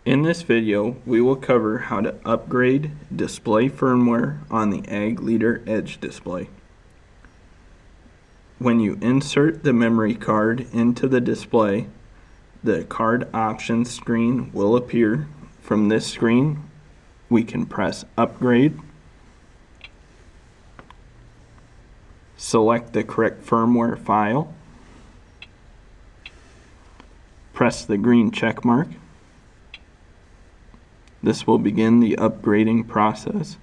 In this video, we will cover how to upgrade display firmware on the Ag Leader Edge display. When you insert the memory card into the display, the card options screen will appear. From this screen, we can press Upgrade, select the correct firmware file, press the green check mark. This will begin the upgrading process.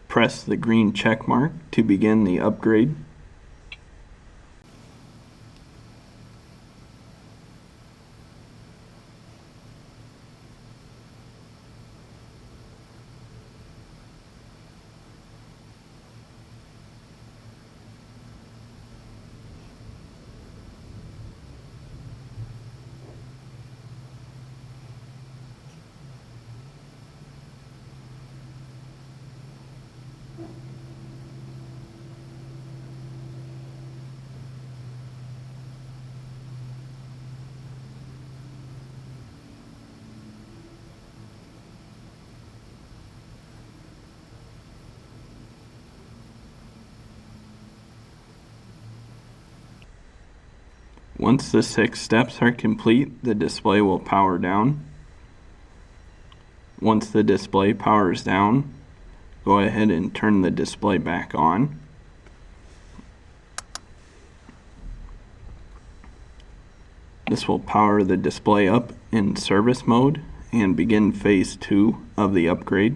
Press the green check mark to begin the upgrade. Once the 6 steps are complete, the display will power down. Once the display powers down, go ahead and turn the display back on. This will power the display up in service mode and begin phase 2 of the upgrade.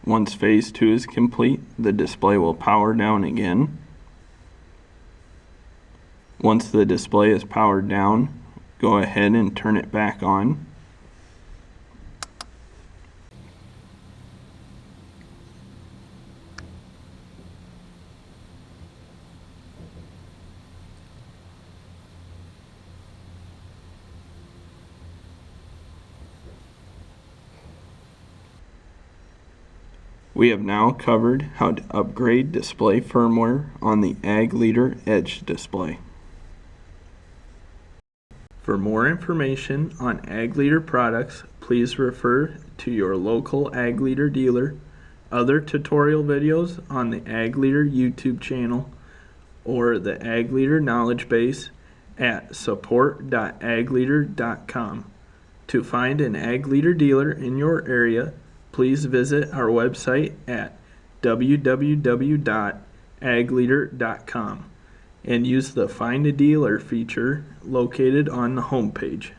Once phase 2 is complete, the display will power down again. Once the display is powered down, go ahead and turn it back on. We have now covered how to upgrade display firmware on the Ag Leader Edge display. For more information on Ag Leader products, please refer to your local Ag Leader dealer, other tutorial videos on the Ag Leader YouTube channel, or the Ag Leader Knowledgebase at support.agleader.com. To find an Ag Leader dealer in your area, please visit our website at www.agleader.com and use the Find a Dealer feature located on the homepage.